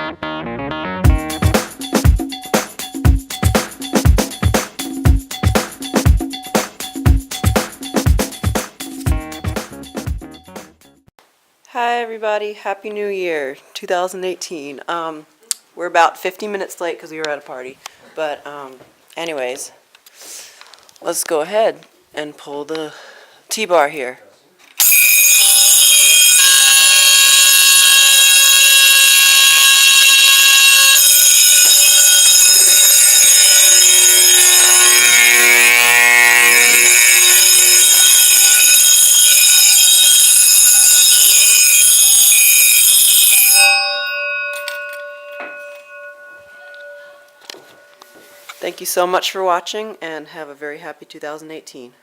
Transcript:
Hi everybody, Happy New Year, 2018. We're about 50 minutes late because we were at a party, but anyways, let's go ahead and pull the T-bar here. Thank you so much for watching and have a very happy 2018.